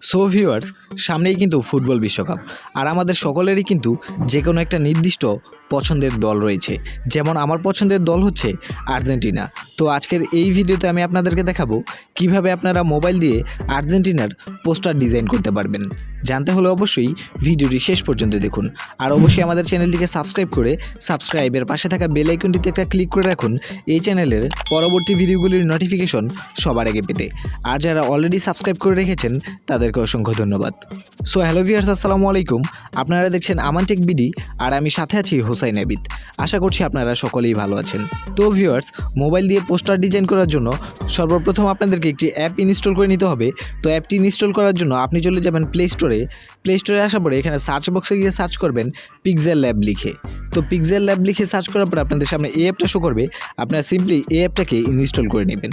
So viewers, সামনেই কিন্তু football বিশ্বকাপ, আর আমাদের সকলেরই কিন্তু যে কোনো একটা নির্দিষ্ট পছন্দের দল রয়েছে। যেমন আমার পছন্দের দল হচ্ছে আর্জেন্টিনা। তো আজকের এই ভিডিওতে আমি আপনাদেরকে দেখাবো কিভাবে আপনারা মোবাইল দিয়ে আর্জেন্টিনার পোস্টার ডিজাইন করতে পারবেন। জানতে হলে অবশ্যই ভিডিওটি শেষ পর্যন্ত দেখুন, আর অবশ্যই আমাদের চ্যানেলটিকে সাবস্ক্রাইব করে সাবস্ক্রাইবের পাশে থাকা বেল আইকনটিতে একটা ক্লিক করে রাখুন এই চ্যানেলের পরবর্তী ভিডিওগুলির নোটিফিকেশন সবার আগে পেতে। আর যারা অলরেডি সাবস্ক্রাইব করে রেখেছেন তাদেরকে অসংখ্য ধন্যবাদ। সো হ্যালো ভিউয়ার্স, আসসালামু আলাইকুম। আপনারা দেখছেন আমান টেক বিডি, আর আমি সাথে আছি হোসাইন আবিদ। আশা করছি আপনারা সকলেই ভালো আছেন। তো ভিউয়ার্স, মোবাইল দিয়ে পোস্টার ডিজাইন করার জন্য সর্বপ্রথম আপনাদেরকে একটি অ্যাপ ইনস্টল করে নিতে হবে। তো অ্যাপটি ইনস্টল করার জন্য আপনি চলে যাবেন প্লে স্টোরে আসার পরে এখানে সার্চ বক্সে গিয়ে সার্চ করবেন pixellab লিখে। তো pixellab লিখে সার্চ করার পর আপনাদের সামনে এই অ্যাপটা শো করবে। আপনারা সিম্পলি এই অ্যাপটাকে ইনস্টল করে নেবেন।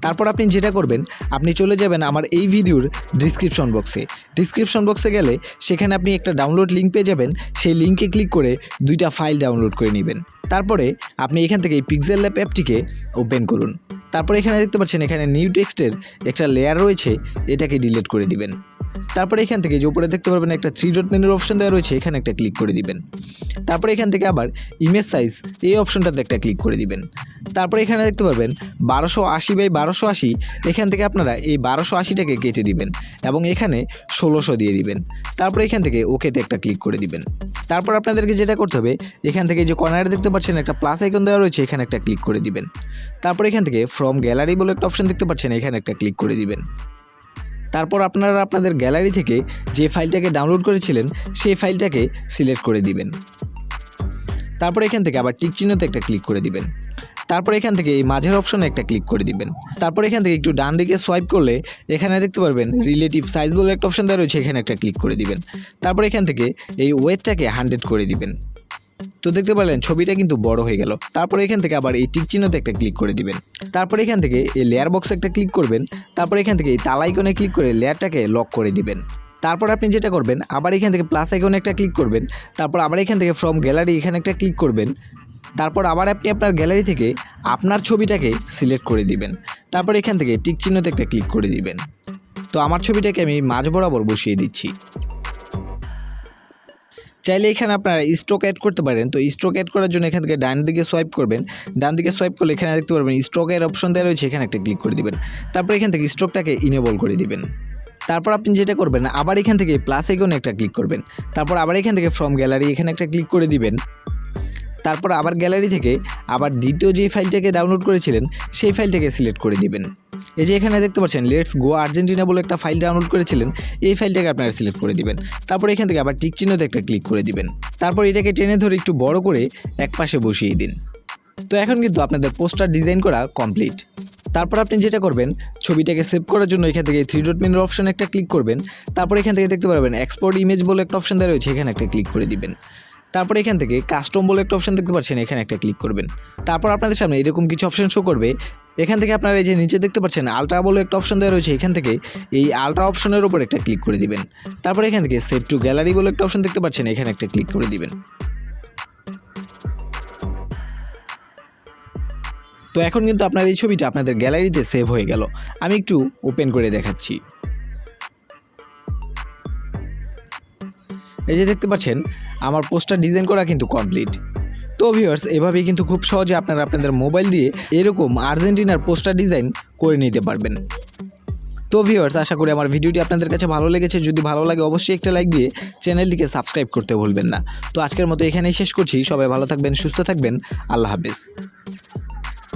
তারপর আপনি যেটা করবেন, আপনি চলে যাবেন আমার এই ভিডিওর ডিসক্রিপশন বক্সে গেলে সেখানে আপনি একটা ডাউনলোড লিঙ্ক পেয়ে যাবেন। সেই লিঙ্কে ক্লিক করে দুইটা ফাইল ডাউনলোড করে নেবেন। তারপরে আপনি এখান থেকে এই pixellab অ্যাপটিকে ওপেন করুন। তারপরে এখানে দেখতে পাচ্ছেন এখানে নিউ টেক্সটের একটা লেয়ার রয়েছে, এটাকে ডিলিট করে দিবেন। তারপরে এখান থেকে যে উপরে দেখতে পারবেন একটা 3 ডট মেনুর অপশন দেওয়া রয়েছে, এখানে একটা ক্লিক করে দিবেন। তারপরে এখান থেকে আবার ইমেজ সাইজ এই অপশনটাতে একটা ক্লিক করে দিবেন। তারপরে এখানে দেখতে পারবেন 1280x1280, এখান থেকে আপনারা এই 1280টাকে কেটে দিবেন এবং এখানে 1600 দিয়ে দিবেন। তারপরে এখান থেকে ওকেতে একটা ক্লিক করে দিবেন। তারপর আপনাদেরকে যেটা করতে হবে, এখান থেকে যে কর্নারে দেখতে পাচ্ছেন একটা প্লাস আইকন দেওয়া রয়েছে, এখানে একটা ক্লিক করে দিবেন। তারপর এখান থেকে ফ্রম গ্যালারি বলে একটা অপশন দেখতে পাচ্ছেন, এখানে একটা ক্লিক করে দিবেন। তারপর আপনারা আপনাদের গ্যালারি থেকে যে ফাইলটাকে ডাউনলোড করেছিলেন সেই ফাইলটাকে সিলেক্ট করে দিবেন। তারপর এখান থেকে আবার টিক চিহ্নতে একটা ক্লিক করে দিবেন। তারপর এখান থেকে এই মাঝের অপশনে একটা ক্লিক করে দিবেন। তারপর এখান থেকে একটু ডান দিকে সোয়াইপ করলে এখানে দেখতে পারবেন রিলেটিভ সাইজ বলে একটা অপশন দেওয়া রয়েছে, এখানে একটা ক্লিক করে দিবেন। তারপর এখান থেকে এই ওয়েটটাকে 100 করে দিবেন। তো দেখতে পারলেন ছবিটা কিন্তু বড় হয়ে গেল। তারপরে এখান থেকে আবার এই টিক চিহ্নতে একটা ক্লিক করে দিবেন। তারপরে এখান থেকে এই লেয়ার বক্সে একটা ক্লিক করবেন। তারপরে এখান থেকে এই তালা আইকনে ক্লিক করে লেয়ারটাকে লক করে দিবেন। তারপর আপনি যেটা করবেন, আবার এখান থেকে প্লাস আইকনে একটা ক্লিক করবেন। তারপর আবার এখান থেকে ফ্রম গ্যালারি এখানে একটা ক্লিক করবেন। তারপর আবার আপনি আপনার গ্যালারি থেকে আপনার ছবিটাকে সিলেক্ট করে দিবেন। তারপর এখান থেকে টিক চিহ্নতে একটা ক্লিক করে দিবেন। তো আমার ছবিটাকে আমি মাঝ বরাবর বসিয়ে দিচ্ছি। চাইলে এখানে আপনারা স্ট্রোক অ্যাড করতে পারেন। তো স্ট্রোক অ্যাড করার জন্য এখান থেকে ডান দিকে সোয়াইপ করবেন। ডান দিকে সোয়াইপ করলে এখানে দেখতে পারবেন স্ট্রোকের অপশন দেওয়া রয়েছে, এখানে একটা ক্লিক করে দিবেন। তারপর এখান থেকে স্ট্রোকটাকে ইনেবল করে দিবেন। তারপর আপনি যেটা করবেন, আবার এখান থেকে প্লাস আইকনে একটা ক্লিক করবেন। তারপর আবার এখান থেকে ফ্রম গ্যালারি এখানে একটা ক্লিক করে দিবেন। তারপর আবার গ্যালারি থেকে আবার দ্বিতীয় যে ফাইলটাকে ডাউনলোড করেছিলেন সেই ফাইলটাকে সিলেক্ট করে দিবেন। এই যে এখানে দেখতে পাচ্ছেন লেটস গো আর্জেন্টিনা বলে একটা ফাইল ডাউনলোড করেছিলেন, এই ফাইলটাকে আপনারা সিলেক্ট করে দিবেন। তারপর এখান থেকে আবার টিক চিহ্নতে একটা ক্লিক করে দিবেন। তারপর এটাকে টেনে ধরে একটু বড় করে এক পাশে বসিয়ে দিন। তো এখন কিন্তু আপনাদের পোস্টার ডিজাইন করা কমপ্লিট। তারপর আপনি যেটা করবেন, ছবিটাকে সেভ করার জন্য এখান থেকে 3 ডট মেনুর অপশনে একটা ক্লিক করবেন। তারপর এখান থেকে দেখতে পারবেন এক্সপোর্ট ইমেজ বলে একটা অপশন দেওয়া রয়েছে, এখানে একটা ক্লিক করে দিবেন। তারপর এখান থেকে কাস্টম বলে একটা অপশন দেখতে পাচ্ছেন, এখানে একটা ক্লিক করবেন। তারপর আপনাদের সামনে এরকম কিছু অপশন শো করবে। এখান থেকে আপনারা এই যে নিচে দেখতে পাচ্ছেন আলট্রা বলে একটা অপশন দেওয়া রয়েছে, এখান থেকে এই আলট্রা অপশনের উপর একটা ক্লিক করে দিবেন। তারপর এখান থেকে সেভ টু গ্যালারি বলে একটা অপশন দেখতে পাচ্ছেন, এখানে একটা ক্লিক করে দিবেন। তো এখন কিন্তু আপনার এই ছবিটা আপনাদের গ্যালারিতে সেভ হয়ে গেল। আমি একটু ওপেন করে দেখাচ্ছি। এই যে দেখতে পাচ্ছেন আমার পোস্টার ডিজাইন করা কিন্তু কমপ্লিট। তো ভিউয়ার্স, এভাবেই কিন্তু খুব সহজে আপনারা আপনাদের মোবাইল দিয়ে এরকম আর্জেন্টিনার পোস্টার ডিজাইন করে নিতে পারবেন। তো ভিউয়ার্স, আশা করি আমার ভিডিওটি আপনাদের কাছে ভালো লেগেছে। যদি ভালো লাগে অবশ্যই একটা লাইক দিয়ে চ্যানেলটিকে সাবস্ক্রাইব করতে ভুলবেন না। তো আজকের মতো এখানেই শেষ করছি। সবাই ভালো থাকবেন, সুস্থ থাকবেন। আল্লাহ হাফেজ।